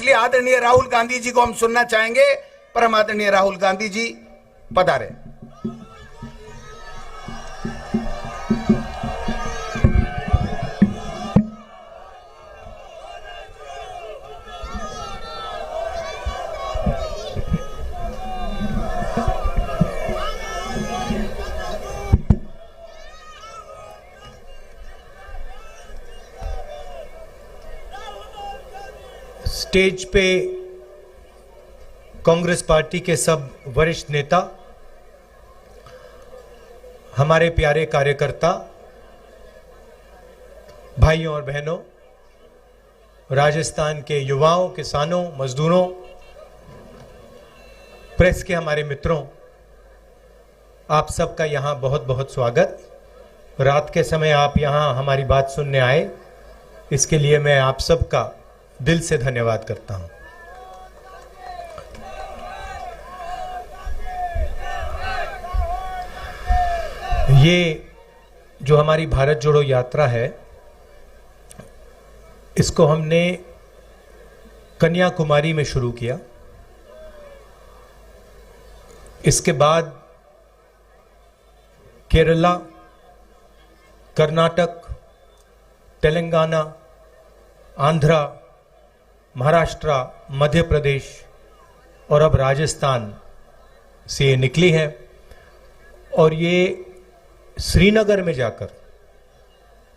इसलिए आदरणीय राहुल गांधी जी को हम सुनना चाहेंगे। परम आदरणीय राहुल गांधी जी पधारे। स्टेज पे कांग्रेस पार्टी के सब वरिष्ठ नेता, हमारे प्यारे कार्यकर्ता, भाइयों और बहनों, राजस्थान के युवाओं, किसानों, मजदूरों, प्रेस के हमारे मित्रों, आप सबका यहाँ बहुत बहुत स्वागत। रात के समय आप यहाँ हमारी बात सुनने आए, इसके लिए मैं आप सबका दिल से धन्यवाद करता हूं। ये जो हमारी भारत जोड़ो यात्रा है, इसको हमने कन्याकुमारी में शुरू किया। इसके बाद केरला, कर्नाटक, तेलंगाना, आंध्रा, महाराष्ट्र, मध्य प्रदेश और अब राजस्थान से ये निकली है। और ये श्रीनगर में जाकर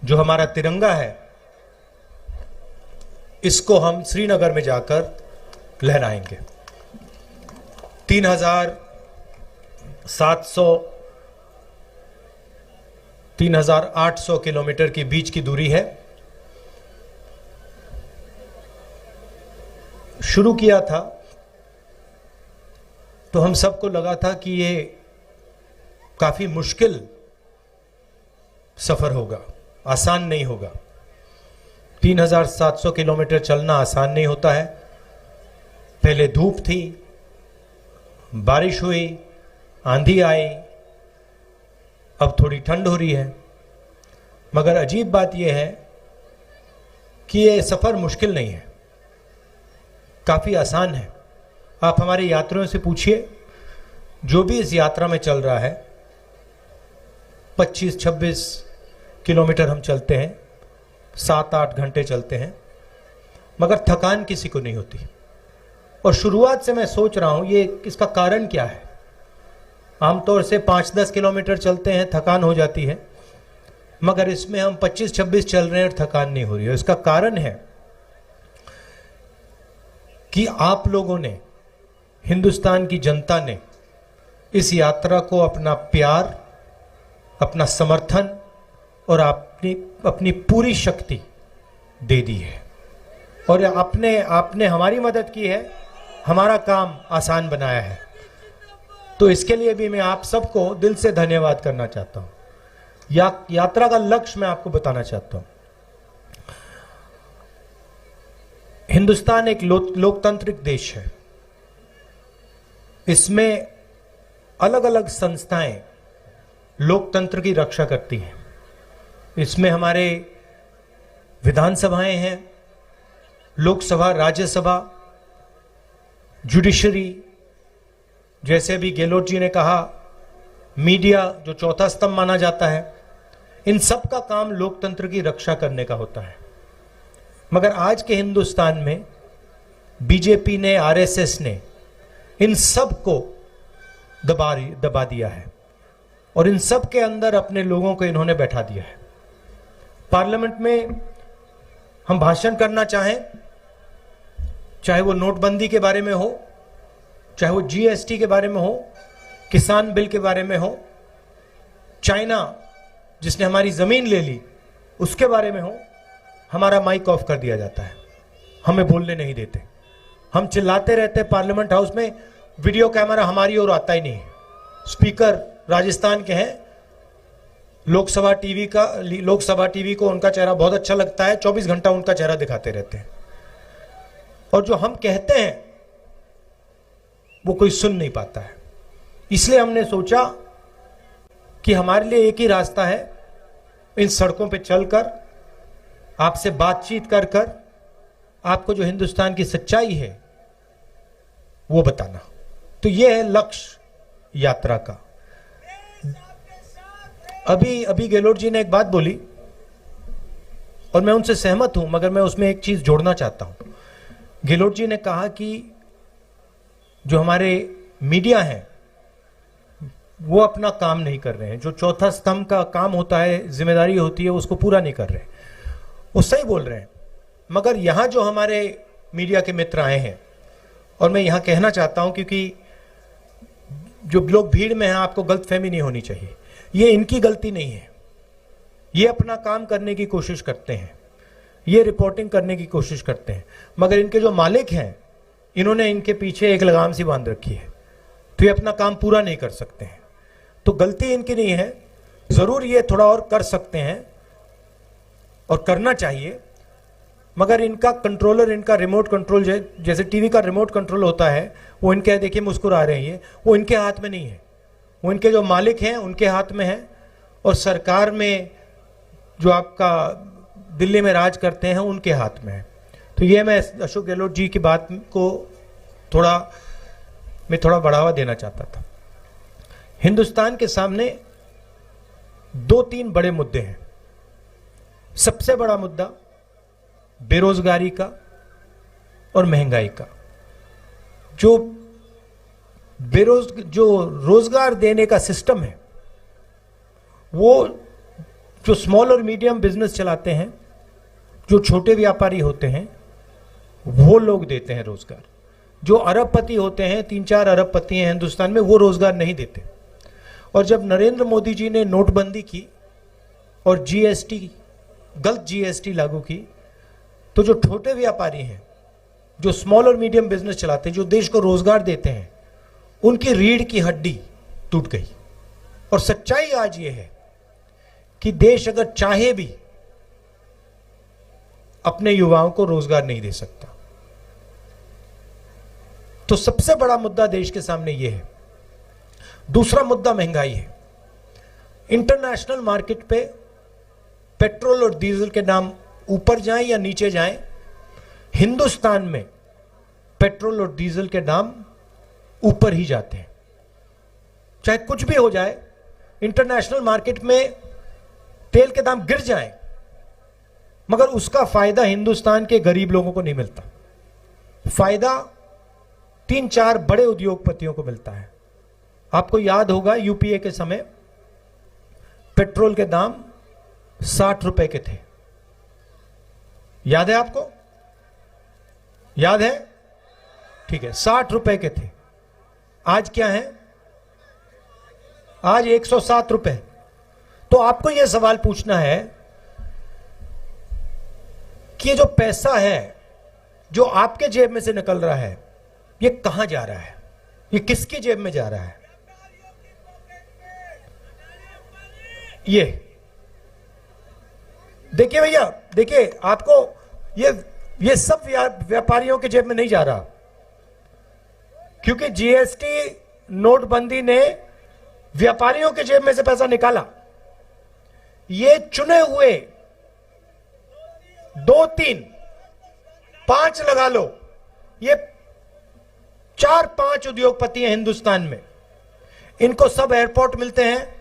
जो हमारा तिरंगा है, इसको हम श्रीनगर में जाकर लहराएंगे। 3,800 किलोमीटर की बीच की दूरी है। शुरू किया था तो हम सबको लगा था कि ये काफी मुश्किल सफर होगा, आसान नहीं होगा। 3,700 किलोमीटर चलना आसान नहीं होता है। पहले धूप थी, बारिश हुई, आंधी आई, अब थोड़ी ठंड हो रही है। मगर अजीब बात यह है कि ये सफर मुश्किल नहीं है, काफी आसान है। आप हमारे यात्रियों से पूछिए, जो भी इस यात्रा में चल रहा है, 25-26 किलोमीटर हम चलते हैं, 7-8 घंटे चलते हैं, मगर थकान किसी को नहीं होती। और शुरुआत से मैं सोच रहा हूं ये इसका कारण क्या है। आमतौर से 5-10 किलोमीटर चलते हैं, थकान हो जाती है, मगर इसमें हम 25-26 चल रहे हैं और थकान नहीं हो रही है। इसका कारण है कि आप लोगों ने, हिंदुस्तान की जनता ने इस यात्रा को अपना प्यार, अपना समर्थन और अपनी पूरी शक्ति दे दी है। और आपने हमारी मदद की है, हमारा काम आसान बनाया है। तो इसके लिए भी मैं आप सबको दिल से धन्यवाद करना चाहता हूं। यात्रा का लक्ष्य मैं आपको बताना चाहता हूं। हिंदुस्तान एक लोकतांत्रिक देश है। इसमें अलग अलग संस्थाएं लोकतंत्र की रक्षा करती हैं। इसमें हमारे विधानसभाएं हैं, लोकसभा, राज्यसभा, जुडिशरी, जैसे भी गहलोत जी ने कहा, मीडिया जो चौथा स्तंभ माना जाता है, इन सब का काम लोकतंत्र की रक्षा करने का होता है। मगर आज के हिंदुस्तान में बीजेपी ने, आरएसएस ने इन सब को दबा दिया है और इन सब के अंदर अपने लोगों को इन्होंने बैठा दिया है। पार्लियामेंट में हम भाषण करना चाहें, चाहे वो नोटबंदी के बारे में हो, चाहे वो जीएसटी के बारे में हो, किसान बिल के बारे में हो, चाइना जिसने हमारी जमीन ले ली उसके बारे में हो, हमारा माइक ऑफ कर दिया जाता है, हमें बोलने नहीं देते। हम चिल्लाते रहते पार्लियामेंट हाउस में, वीडियो कैमरा हमारी ओर आता ही नहीं। स्पीकर राजस्थान के हैं, लोकसभा टीवी को उनका चेहरा बहुत अच्छा लगता है, 24 घंटा उनका चेहरा दिखाते रहते हैं। और जो हम कहते हैं वो कोई सुन नहीं पाता है। इसलिए हमने सोचा कि हमारे लिए एक ही रास्ता है, इन सड़कों पे चलकर, आपसे बातचीत कर कर, आपको जो हिंदुस्तान की सच्चाई है वो बताना। तो ये है लक्ष्य यात्रा का। अभी गहलोत जी ने एक बात बोली और मैं उनसे सहमत हूं, मगर मैं उसमें एक चीज जोड़ना चाहता हूं। गहलोत जी ने कहा कि जो हमारे मीडिया हैं वो अपना काम नहीं कर रहे हैं, जो चौथा स्तंभ का काम होता है, जिम्मेदारी होती है, उसको पूरा नहीं कर रहे। वो सही बोल रहे हैं, मगर यहां जो हमारे मीडिया के मित्र आए हैं, और मैं यहां कहना चाहता हूं क्योंकि जो लोग भीड़ में हैं, आपको गलतफहमी नहीं होनी चाहिए, ये इनकी गलती नहीं है। ये अपना काम करने की कोशिश करते हैं, ये रिपोर्टिंग करने की कोशिश करते हैं, मगर इनके जो मालिक हैं इन्होंने इनके पीछे एक लगाम सी बांध रखी है, तो ये अपना काम पूरा नहीं कर सकते हैं। तो गलती इनकी नहीं है, जरूर ये थोड़ा और कर सकते हैं और करना चाहिए, मगर इनका कंट्रोलर, इनका रिमोट कंट्रोल, जैसे टीवी का रिमोट कंट्रोल होता है, वो इनके, देखिए मुस्कुरा रहे हैं, वो इनके हाथ में नहीं है, वो इनके जो मालिक हैं उनके हाथ में है। और सरकार में जो आपका दिल्ली में राज करते हैं उनके हाथ में है। तो ये मैं अशोक गहलोत जी की बात को थोड़ा बढ़ावा देना चाहता था। हिंदुस्तान के सामने 2-3 बड़े मुद्दे हैं। सबसे बड़ा मुद्दा बेरोजगारी का और महंगाई का। जो रोजगार देने का सिस्टम है, वो जो स्मॉल और मीडियम बिजनेस चलाते हैं, जो छोटे व्यापारी होते हैं, वो लोग देते हैं रोजगार। जो अरबपति होते हैं, 3-4 अरबपति हैं हिंदुस्तान में, वो रोजगार नहीं देते। और जब नरेंद्र मोदी जी ने नोटबंदी की और जीएसटी, गलत जीएसटी लागू की, तो जो छोटे व्यापारी हैं, जो स्मॉल और मीडियम बिजनेस चलाते हैं, जो देश को रोजगार देते हैं, उनकी रीढ़ की हड्डी टूट गई। और सच्चाई आज ये है कि देश अगर चाहे भी अपने युवाओं को रोजगार नहीं दे सकता। तो सबसे बड़ा मुद्दा देश के सामने यह है। दूसरा मुद्दा महंगाई है। इंटरनेशनल मार्केट पे पेट्रोल और डीजल के दाम ऊपर जाएं या नीचे जाएं, हिंदुस्तान में पेट्रोल और डीजल के दाम ऊपर ही जाते हैं। चाहे कुछ भी हो जाए, इंटरनेशनल मार्केट में तेल के दाम गिर जाएं, मगर उसका फायदा हिंदुस्तान के गरीब लोगों को नहीं मिलता। फायदा 3-4 बड़े उद्योगपतियों को मिलता है। आपको याद होगा यूपीए के समय पेट्रोल के दाम 60 रुपए के थे। याद है आपको? याद है? ठीक है, 60 रुपए के थे। आज क्या है? आज 107 रुपए। तो आपको यह सवाल पूछना है कि ये जो पैसा है जो आपके जेब में से निकल रहा है, ये कहां जा रहा है? ये किसकी जेब में जा रहा है? ये देखिए भैया, देखिए आपको ये सब व्यापारियों के जेब में नहीं जा रहा, क्योंकि जीएसटी नोटबंदी ने व्यापारियों के जेब में से पैसा निकाला। ये चुने हुए 2-3, 5 लगा लो, ये 4-5 उद्योगपति हैं हिंदुस्तान में। इनको सब एयरपोर्ट मिलते हैं,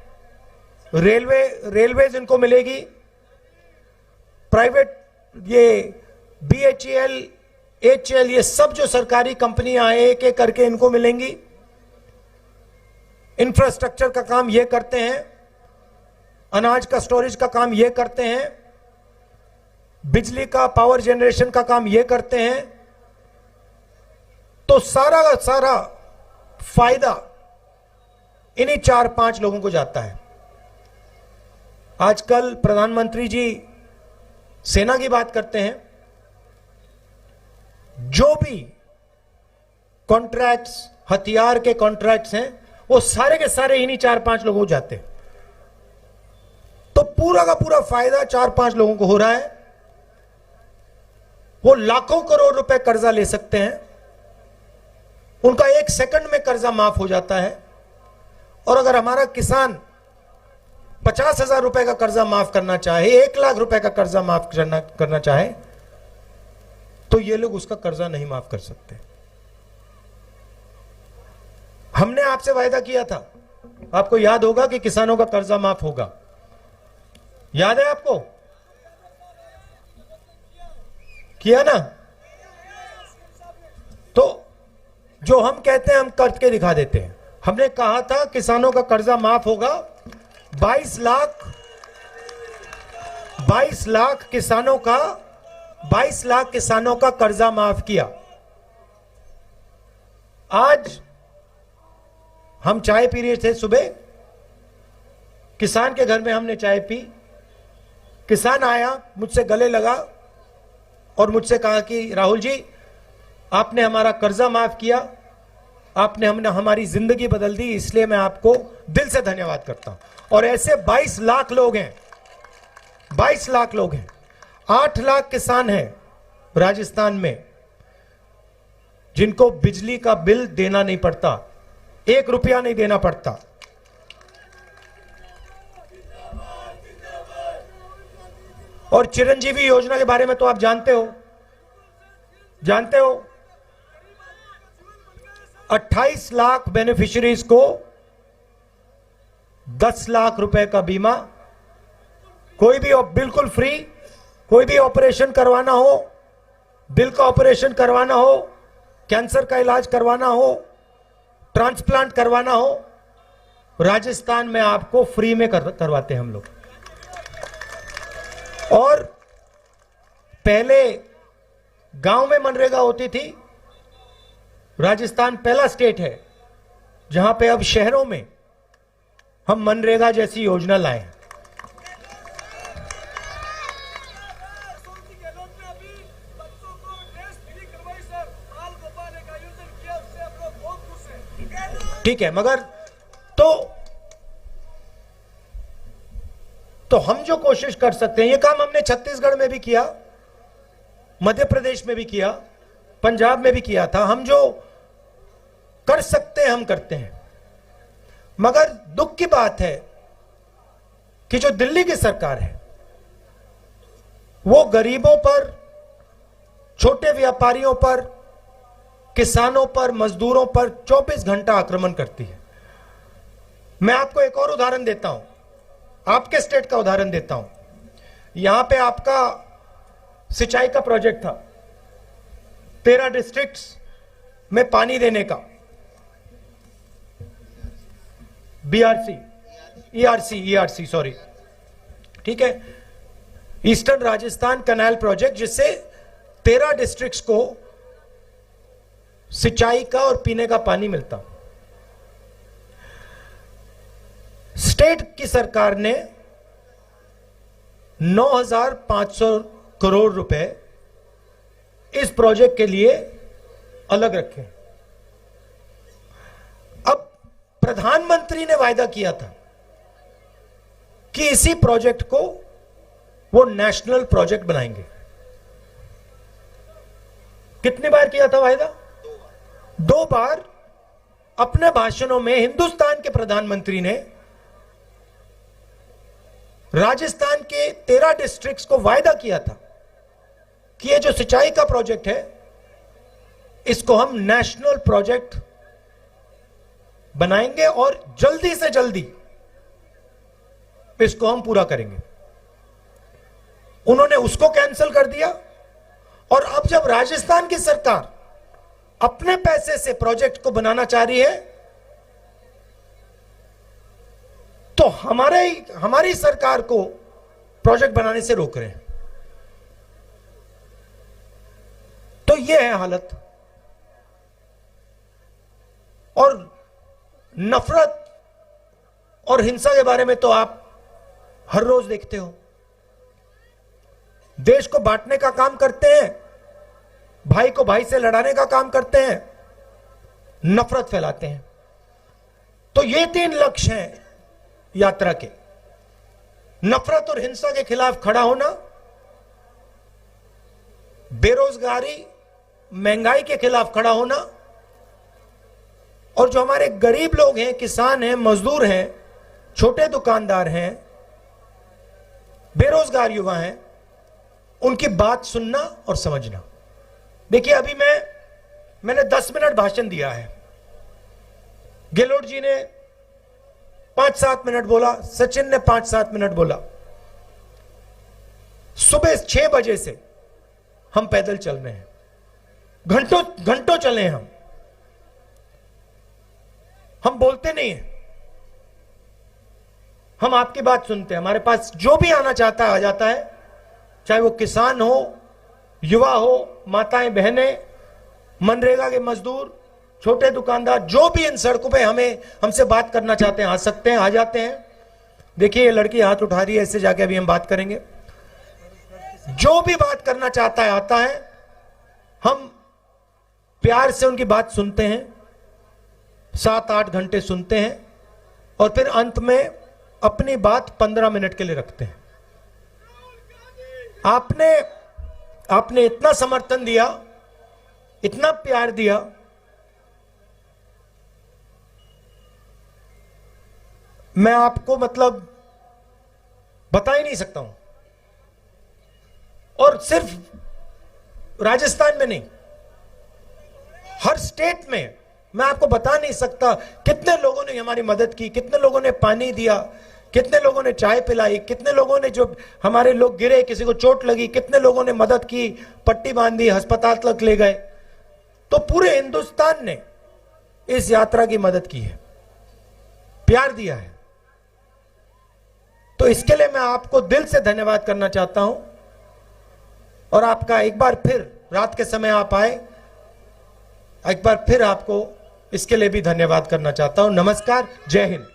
रेलवेज इनको मिलेगी, प्राइवेट ये BHEL, HL, ये सब जो सरकारी कंपनियां हैं एक एक करके इनको मिलेंगी। इंफ्रास्ट्रक्चर का काम ये करते हैं, अनाज का स्टोरेज का काम ये करते हैं, बिजली का पावर जनरेशन का काम ये करते हैं। तो सारा का सारा फायदा इन्हीं 4-5 लोगों को जाता है। आजकल प्रधानमंत्री जी सेना की बात करते हैं। जो भी कॉन्ट्रैक्ट्स, हथियार के कॉन्ट्रैक्ट्स हैं, वो सारे के सारे इन्हीं 4-5 लोगों को जाते हैं। तो पूरा का पूरा फायदा 4-5 लोगों को हो रहा है। वो लाखों करोड़ रुपए कर्जा ले सकते हैं, उनका 1 सेकंड में कर्जा माफ हो जाता है। और अगर हमारा किसान 50,000 रुपए का कर्जा माफ करना चाहे, 1 लाख रुपए का कर्जा माफ करना चाहे, तो ये लोग उसका कर्जा नहीं माफ कर सकते। हमने आपसे वायदा किया था, आपको याद होगा कि किसानों का कर्जा माफ होगा, याद है आपको? किया ना? तो जो हम कहते हैं हम करके दिखा देते हैं। हमने कहा था किसानों का कर्जा माफ होगा। 22 लाख किसानों का कर्जा माफ किया। आज हम चाय पी रहे थे सुबह, किसान के घर में हमने चाय पी। किसान आया, मुझसे गले लगा और मुझसे कहा कि राहुल जी, आपने हमारा कर्जा माफ किया, आपने हमारी जिंदगी बदल दी, इसलिए मैं आपको दिल से धन्यवाद करता हूं। और ऐसे 22 लाख लोग हैं, 22 लाख लोग हैं। 8 लाख किसान हैं राजस्थान में जिनको बिजली का बिल देना नहीं पड़ता, 1 रुपया नहीं देना पड़ता। और चिरंजीवी योजना के बारे में तो आप जानते हो 28 लाख बेनिफिशियरीज को 10 लाख रुपए का बीमा, कोई भी बिल्कुल फ्री, कोई भी ऑपरेशन करवाना हो, दिल का ऑपरेशन करवाना हो, कैंसर का इलाज करवाना हो, ट्रांसप्लांट करवाना हो, राजस्थान में आपको फ्री में करवाते हैं हम लोग। और पहले गांव में मनरेगा होती थी। राजस्थान पहला स्टेट है जहां पे अब शहरों में हम मनरेगा जैसी योजना लाए हैं। ठीक है, मगर तो हम जो कोशिश कर सकते हैं, ये काम हमने छत्तीसगढ़ में भी किया, मध्य प्रदेश में भी किया, पंजाब में भी किया था। हम जो कर सकते हैं हम करते हैं। मगर दुख की बात है कि जो दिल्ली की सरकार है वो गरीबों पर, छोटे व्यापारियों पर, किसानों पर, मजदूरों पर 24 घंटा आक्रमण करती है। मैं आपको एक और उदाहरण देता हूं, आपके स्टेट का उदाहरण देता हूं। यहां पे आपका सिंचाई का प्रोजेक्ट था, 13 डिस्ट्रिक्ट्स में पानी देने का, ERC सॉरी, ठीक है, ईस्टर्न राजस्थान कैनाल प्रोजेक्ट, जिससे 13 डिस्ट्रिक्ट्स को सिंचाई का और पीने का पानी मिलता। स्टेट की सरकार ने 9,500 करोड़ रुपए इस प्रोजेक्ट के लिए अलग रखे। अब प्रधानमंत्री ने वायदा किया था कि इसी प्रोजेक्ट को वो नेशनल प्रोजेक्ट बनाएंगे। कितनी बार किया था वायदा? 2 बार। अपने भाषणों में हिंदुस्तान के प्रधानमंत्री ने राजस्थान के 13 डिस्ट्रिक्ट्स को वायदा किया था कि ये जो सिंचाई का प्रोजेक्ट है इसको हम नेशनल प्रोजेक्ट बनाएंगे और जल्दी से जल्दी इसको हम पूरा करेंगे। उन्होंने उसको कैंसिल कर दिया और अब जब राजस्थान की सरकार अपने पैसे से प्रोजेक्ट को बनाना चाह रही है तो हमारी सरकार को प्रोजेक्ट बनाने से रोक रहे हैं। तो यह है हालत। और नफरत और हिंसा के बारे में तो आप हर रोज देखते हो। देश को बांटने का काम करते हैं, भाई को भाई से लड़ाने का काम करते हैं, नफरत फैलाते हैं। तो ये 3 लक्ष्य हैं यात्रा के। नफरत और हिंसा के खिलाफ खड़ा होना, बेरोजगारी, महंगाई के खिलाफ खड़ा होना, और जो हमारे गरीब लोग हैं, किसान हैं, मजदूर हैं, छोटे दुकानदार हैं, बेरोजगार युवा हैं, उनकी बात सुनना और समझना। देखिए अभी मैंने 10 मिनट भाषण दिया है, गहलोत जी ने 5-7 मिनट बोला, सचिन ने 5-7 मिनट बोला। सुबह 6 बजे से हम पैदल चल रहे हैं, घंटों चले हैं हम बोलते नहीं हैं, हम आपकी बात सुनते हैं। हमारे पास जो भी आना चाहता है आ जाता है, चाहे वो किसान हो, युवा हो, माताएं बहनें, मनरेगा के मजदूर, छोटे दुकानदार, जो भी इन सड़कों पे हमसे बात करना चाहते हैं आ सकते हैं, आ जाते हैं। देखिए ये लड़की हाथ उठा रही है, इससे जाके अभी हम बात करेंगे। जो भी बात करना चाहता है आता है, हम प्यार से उनकी बात सुनते हैं, 7-8 घंटे सुनते हैं और फिर अंत में अपनी बात 15 मिनट के लिए रखते हैं। आपने इतना समर्थन दिया, इतना प्यार दिया, मैं आपको मतलब बता ही नहीं सकता हूं। और सिर्फ राजस्थान में नहीं, हर स्टेट में मैं आपको बता नहीं सकता कितने लोगों ने हमारी मदद की, कितने लोगों ने पानी दिया, कितने लोगों ने चाय पिलाई, कितने लोगों ने, जो हमारे लोग गिरे, किसी को चोट लगी, कितने लोगों ने मदद की, पट्टी बांधी, अस्पताल तक ले गए। तो पूरे हिंदुस्तान ने इस यात्रा की मदद की है, प्यार दिया है। तो इसके लिए मैं आपको दिल से धन्यवाद करना चाहता हूं और आपका एक बार फिर, रात के समय आप आए, एक बार फिर आपको इसके लिए भी धन्यवाद करना चाहता हूं। नमस्कार, जय हिंद।